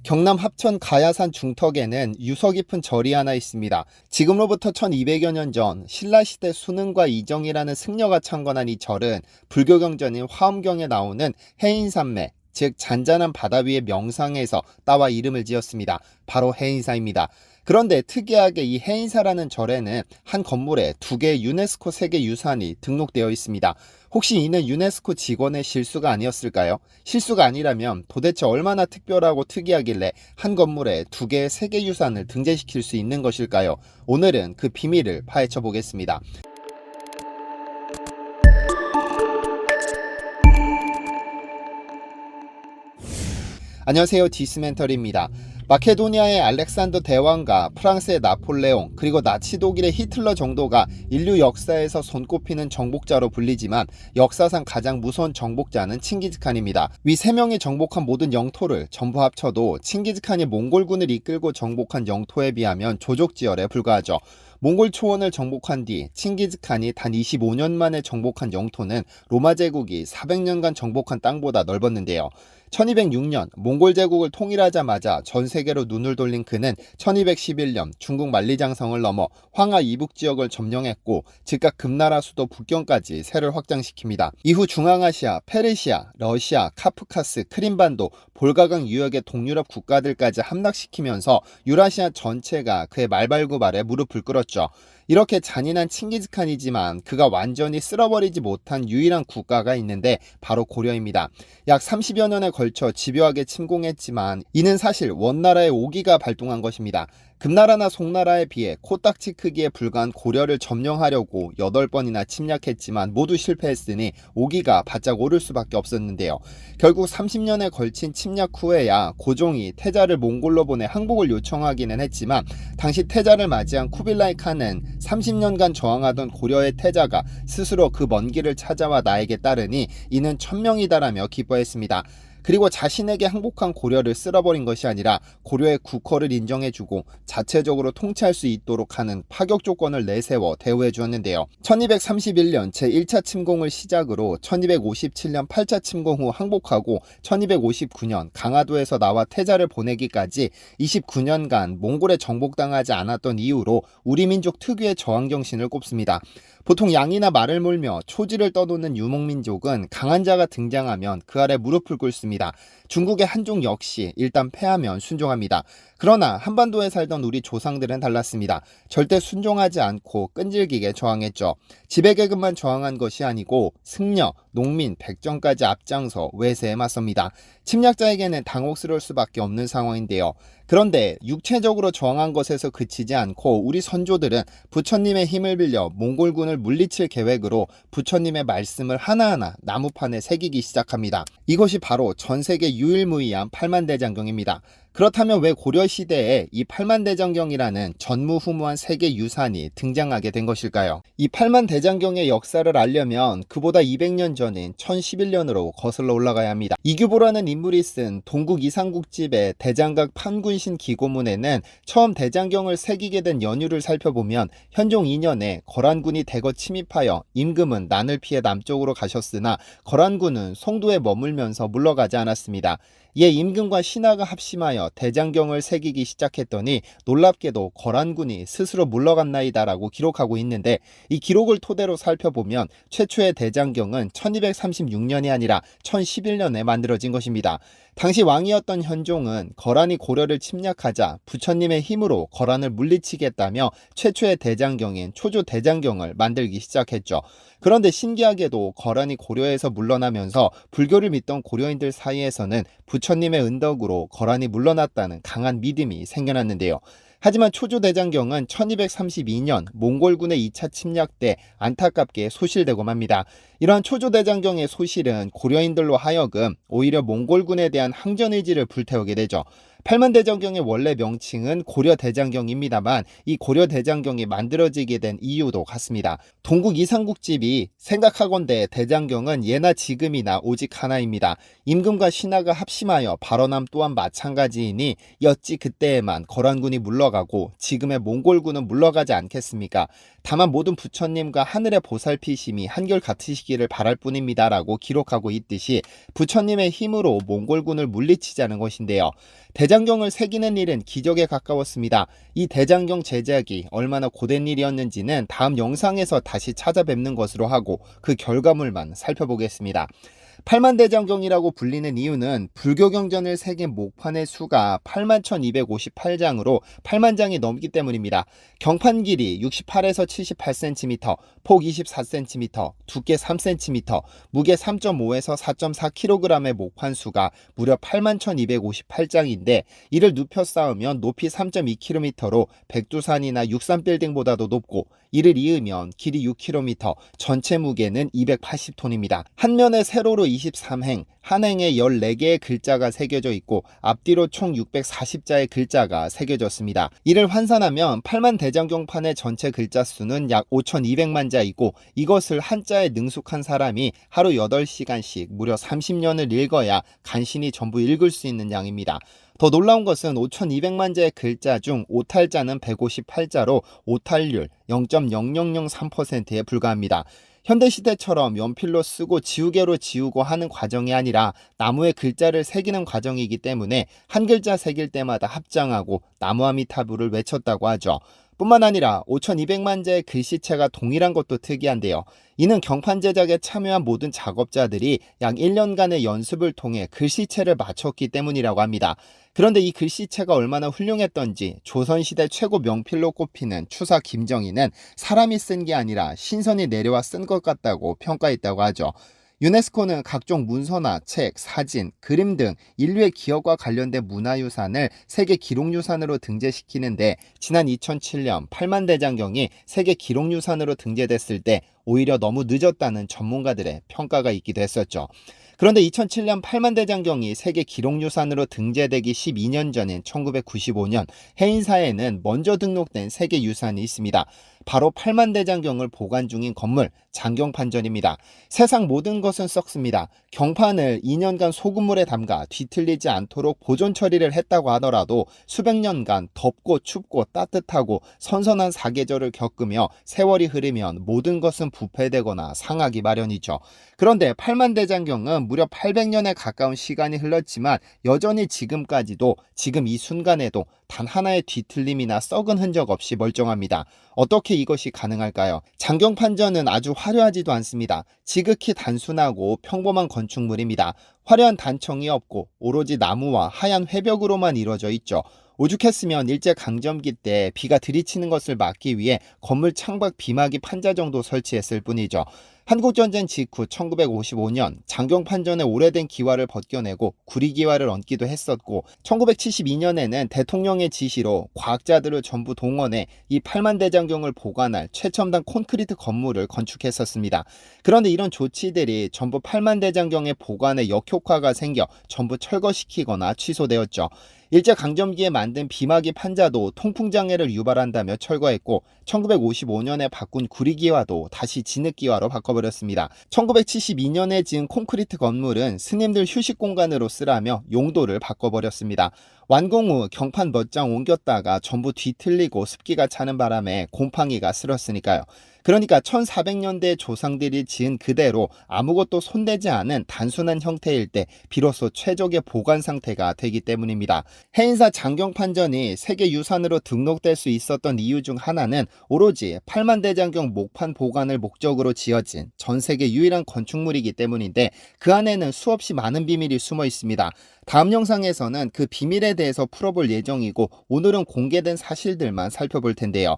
경남 합천 가야산 중턱에는 유서 깊은 절이 하나 있습니다. 지금으로부터 1200여 년 전 신라시대 순응과 이정이라는 승려가 창건한 이 절은 불교 경전인 화엄경에 나오는 해인산매, 즉 잔잔한 바다 위의 명상에서 따와 이름을 지었습니다. 바로 해인사입니다. 그런데 특이하게 이 해인사라는 절에는 한 건물에 2개의 유네스코 세계유산이 등록되어 있습니다. 혹시 이는 유네스코 직원의 실수가 아니었을까요? 실수가 아니라면 도대체 얼마나 특별하고 특이하길래 한 건물에 2개의 세계유산을 등재시킬 수 있는 것일까요? 오늘은 그 비밀을 파헤쳐 보겠습니다. 안녕하세요, 디스멘터리입니다. 마케도니아의 알렉산더 대왕과 프랑스의 나폴레옹, 그리고 나치 독일의 히틀러 정도가 인류 역사에서 손꼽히는 정복자로 불리지만 역사상 가장 무서운 정복자는 칭기즈칸입니다. 위 3명이 정복한 모든 영토를 전부 합쳐도 칭기즈칸이 몽골군을 이끌고 정복한 영토에 비하면 조족지열에 불과하죠. 몽골 초원을 정복한 뒤 칭기즈칸이 단 25년 만에 정복한 영토는 로마 제국이 400년간 정복한 땅보다 넓었는데요. 1206년 몽골 제국을 통일하자마자 전 세계로 눈을 돌린 그는 1211년 중국 만리장성을 넘어 황하 이북 지역을 점령했고 즉각 금나라 수도 북경까지 세를 확장시킵니다. 이후 중앙아시아, 페르시아, 러시아, 카프카스, 크림반도, 볼가강 유역의 동유럽 국가들까지 함락시키면서 유라시아 전체가 그의 말발굽 아래 무릎을 꿇었죠. 이렇게 잔인한 칭기즈칸이지만 그가 완전히 쓸어버리지 못한 유일한 국가가 있는데 바로 고려입니다. 약 30여 년에 걸쳐 집요하게 침공했지만 이는 사실 원나라의 오기가 발동한 것입니다. 금나라나 송나라에 비해 코딱지 크기에 불과한 고려를 점령하려고 8번이나 침략했지만 모두 실패했으니 오기가 바짝 오를 수밖에 없었는데요. 결국 30년에 걸친 침략 후에야 고종이 태자를 몽골로 보내 항복을 요청하기는 했지만 당시 태자를 맞이한 쿠빌라이 칸은 30년간 저항하던 고려의 태자가 스스로 그 먼 길을 찾아와 나에게 따르니 이는 천명이다라며 기뻐했습니다. 그리고 자신에게 항복한 고려를 쓸어버린 것이 아니라 고려의 국호를 인정해주고 자체적으로 통치할 수 있도록 하는 파격 조건을 내세워 대우해 주었는데요. 1231년 제1차 침공을 시작으로 1257년 8차 침공 후 항복하고 1259년 강화도에서 나와 태자를 보내기까지 29년간 몽골에 정복당하지 않았던 이유로 우리 민족 특유의 저항정신을 꼽습니다. 보통 양이나 말을 몰며 초지를 떠도는 유목민족은 강한 자가 등장하면 그 아래 무릎을 꿇습니다. 중국의 한족 역시 일단 패하면 순종합니다. 그러나 한반도에 살던 우리 조상들은 달랐습니다. 절대 순종하지 않고 끈질기게 저항했죠. 지배계급만 저항한 것이 아니고 승려, 농민, 백정까지 앞장서 외세에 맞섭니다. 침략자에게는 당혹스러울 수밖에 없는 상황인데요. 그런데 육체적으로 저항한 것에서 그치지 않고 우리 선조들은 부처님의 힘을 빌려 몽골군을 물리칠 계획으로 부처님의 말씀을 하나하나 나무판에 새기기 시작합니다. 이것이 바로 전 세계 유일무이한 팔만대장경입니다. 그렇다면 왜 고려시대에 이 팔만대장경이라는 전무후무한 세계 유산이 등장하게 된 것일까요? 이 팔만대장경의 역사를 알려면 그보다 200년 전인 1011년으로 거슬러 올라가야 합니다. 이규보라는 인물이 쓴 동국 이상국집의 대장각 판군신 기고문에는 처음 대장경을 새기게 된 연유를 살펴보면 현종 2년에 거란군이 대거 침입하여 임금은 난을 피해 남쪽으로 가셨으나 거란군은 송도에 머물면서 물러가지 않았습니다. 이에 임금과 신하가 합심하여 대장경을 새기기 시작했더니 놀랍게도 거란군이 스스로 물러갔나이다라고 기록하고 있는데 이 기록을 토대로 살펴보면 최초의 대장경은 1236년이 아니라 1011년에 만들어진 것입니다. 당시 왕이었던 현종은 거란이 고려를 침략하자 부처님의 힘으로 거란을 물리치겠다며 최초의 대장경인 초조대장경을 만들기 시작했죠. 그런데 신기하게도 거란이 고려에서 물러나면서 불교를 믿던 고려인들 사이에서는 부처님의 은덕으로 거란이 물러났다는 강한 믿음이 생겨났는데요. 하지만 초조대장경은 1232년 몽골군의 2차 침략 때 안타깝게 소실되고 맙니다. 이러한 초조대장경의 소실은 고려인들로 하여금 오히려 몽골군에 대한 항전 의지를 불태우게 되죠. 팔만대장경의 원래 명칭은 고려대장경입니다만 이 고려대장경이 만들어지게 된 이유도 같습니다. 동국 이상국집이 생각하건대 대장경은 예나 지금이나 오직 하나입니다. 임금과 신하가 합심하여 발언함 또한 마찬가지이니 어찌 그때에만 거란군이 물러가고 지금의 몽골군은 물러가지 않겠습니까? 다만 모든 부처님과 하늘의 보살피심이 한결 같으시기를 바랄 뿐입니다라고 기록하고 있듯이 부처님의 힘으로 몽골군을 물리치자는 것인데요. 대장 대장경을 새기는 일은 기적에 가까웠습니다. 이 대장경 제작이 얼마나 고된 일이었는지는 다음 영상에서 다시 찾아뵙는 것으로 하고 그 결과물만 살펴보겠습니다. 팔만대장경이라고 불리는 이유는 불교 경전을 새긴 목판의 수가 81,258장으로 8만장이 넘기 때문입니다. 경판 길이 68에서 78cm, 폭 24cm, 두께 3cm, 무게 3.5에서 4.4kg의 목판 수가 무려 81,258장인데 이를 눕혀 쌓으면 높이 3.2km로 백두산이나 육산빌딩보다도 높고 이를 이으면 길이 6km, 전체 무게는 280톤입니다. 한 면에 세로로 23행, 한 행에 14개의 글자가 새겨져 있고 앞뒤로 총 640자의 글자가 새겨졌습니다. 이를 환산하면 8만 대장경판의 전체 글자 수는 약 5,200만 자이고 이것을 한자에 능숙한 사람이 하루 8시간씩 무려 30년을 읽어야 간신히 전부 읽을 수 있는 양입니다. 더 놀라운 것은 5,200만 자의 글자 중 오탈자는 158자로 오탈률 0.0003%에 불과합니다. 현대시대처럼 연필로 쓰고 지우개로 지우고 하는 과정이 아니라 나무에 글자를 새기는 과정이기 때문에 한 글자 새길 때마다 합장하고 나무아미타불을 외쳤다고 하죠. 뿐만 아니라 5,200만 자의 글씨체가 동일한 것도 특이한데요. 이는 경판 제작에 참여한 모든 작업자들이 약 1년간의 연습을 통해 글씨체를 맞췄기 때문이라고 합니다. 그런데 이 글씨체가 얼마나 훌륭했던지 조선시대 최고 명필로 꼽히는 추사 김정희는 사람이 쓴 게 아니라 신선이 내려와 쓴 것 같다고 평가했다고 하죠. 유네스코는 각종 문서나 책, 사진, 그림 등 인류의 기억과 관련된 문화유산을 세계 기록유산으로 등재시키는데 지난 2007년 8만 대장경이 세계 기록유산으로 등재됐을 때 오히려 너무 늦었다는 전문가들의 평가가 있기도 했었죠. 그런데 2007년 8만 대장경이 세계 기록유산으로 등재되기 12년 전인 1995년 해인사에는 먼저 등록된 세계유산이 있습니다. 바로 8만 대장경을 보관 중인 건물 장경판전입니다. 세상 모든 것은 썩습니다. 경판을 2년간 소금물에 담가 뒤틀리지 않도록 보존 처리를 했다고 하더라도 수백 년간 덥고 춥고 따뜻하고 선선한 사계절을 겪으며 세월이 흐르면 모든 것은 부패되거나 상하기 마련이죠. 그런데 8만 대장경은 무려 800년에 가까운 시간이 흘렀지만 여전히 지금까지도 지금 이 순간에도 단 하나의 뒤틀림이나 썩은 흔적 없이 멀쩡합니다. 어떻게 이것이 가능할까요? 장경판전은 아주 화려하지도 않습니다. 지극히 단순하고 평범한 건축물입니다. 화려한 단청이 없고 오로지 나무와 하얀 회벽으로만 이루어져 있죠. 오죽했으면 일제강점기 때 비가 들이치는 것을 막기 위해 건물 창밖 비마기 판자 정도 설치했을 뿐이죠. 한국전쟁 직후 1955년 장경판전의 오래된 기와를 벗겨내고 구리기와를 얹기도 했었고 1972년에는 대통령의 지시로 과학자들을 전부 동원해 이 8만 대장경을 보관할 최첨단 콘크리트 건물을 건축했었습니다. 그런데 이런 조치들이 전부 8만 대장경의 보관에 역효과가 생겨 전부 철거시키거나 취소되었죠. 일제강점기에 만든 비마기 판자도 통풍장애를 유발한다며 철거했고 1955년에 바꾼 구리기와도 다시 진흙기와로 바꿔버렸습니다. 1972년에 지은 콘크리트 건물은 스님들 휴식 공간으로 쓰라며 용도를 바꿔버렸습니다. 완공 후 경판 몇 장 옮겼다가 전부 뒤틀리고 습기가 차는 바람에 곰팡이가 쓸었으니까요. 그러니까 1400년대 조상들이 지은 그대로 아무것도 손대지 않은 단순한 형태일 때 비로소 최적의 보관 상태가 되기 때문입니다. 해인사 장경판전이 세계유산으로 등록될 수 있었던 이유 중 하나는 오로지 8만 대장경 목판 보관을 목적으로 지어진 전 세계 유일한 건축물이기 때문인데 그 안에는 수없이 많은 비밀이 숨어 있습니다. 다음 영상에서는 그 비밀에 대해서 풀어볼 예정이고 오늘은 공개된 사실들만 살펴볼 텐데요.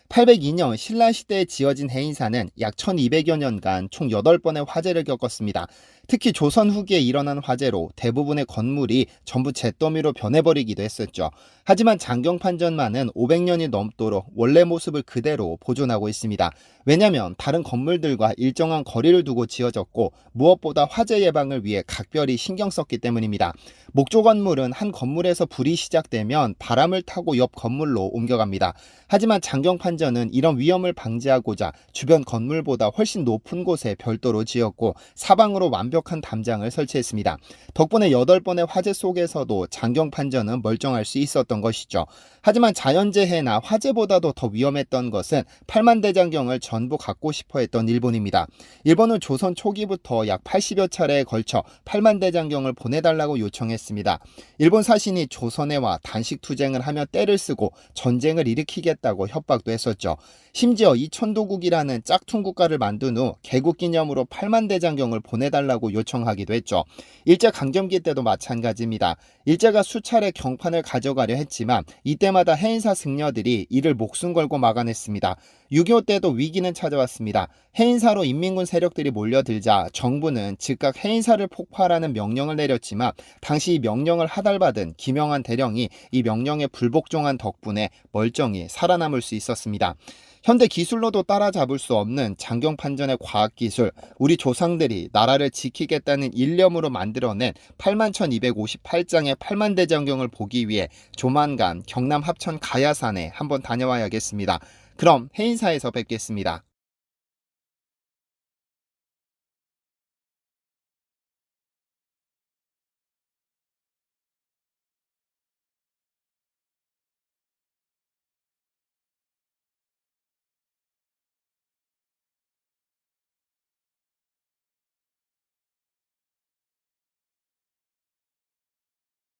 802년 신라시대에 지어진 해인사는 약 1200여 년간 총 8번의 화재를 겪었습니다. 특히 조선 후기에 일어난 화재로 대부분의 건물이 전부 잿더미로 변해버리기도 했었죠. 하지만 장경판전만은 500년이 넘도록 원래 모습을 그대로 보존하고 있습니다. 왜냐하면 다른 건물들과 일정한 거리를 두고 지어졌고 무엇보다 화재 예방을 위해 각별히 신경 썼기 때문입니다. 목조 건물은 한 건물에서 불이 시작되면 바람을 타고 옆 건물로 옮겨갑니다. 하지만 장경판전은 이런 위험을 방지하고자 주변 건물보다 훨씬 높은 곳에 별도로 지었고 사방으로 완벽 부족한 담장을 설치했습니다. 덕분에 8번의 화재 속에서도 장경판전은 멀쩡할 수 있었던 것이죠. 하지만 자연재해나 화재보다도 더 위험했던 것은 8만 대장경을 전부 갖고 싶어 했던 일본입니다. 일본은 조선 초기부터 약 80여 차례에 걸쳐 8만 대장경을 보내달라고 요청했습니다. 일본 사신이 조선에 와 단식투쟁을 하며 떼를 쓰고 전쟁을 일으키겠다고 협박도 했었죠. 심지어 이천도국이라는 짝퉁 국가를 만든 후 개국 기념으로 8만 대장경을 보내달라고 요청하기도 했죠. 일제강점기 때도 마찬가지입니다. 일제가 수차례 경판을 가져가려 했지만 이때마다 해인사 승려들이 이를 목숨 걸고 막아냈습니다. 6.25 때도 위기는 찾아왔습니다. 해인사로 인민군 세력들이 몰려들자 정부는 즉각 해인사를 폭파하라는 명령을 내렸지만 당시 이 명령을 하달받은 김영한 대령이 이 명령에 불복종한 덕분에 멀쩡히 살아남을 수 있었습니다. 현대 기술로도 따라잡을 수 없는 장경판전의 과학기술, 우리 조상들이 나라를 지키겠다는 일념으로 만들어낸 81,258장의 8만 대장경을 보기 위해 조만간 경남 합천 가야산에 한번 다녀와야겠습니다. 그럼 해인사에서 뵙겠습니다.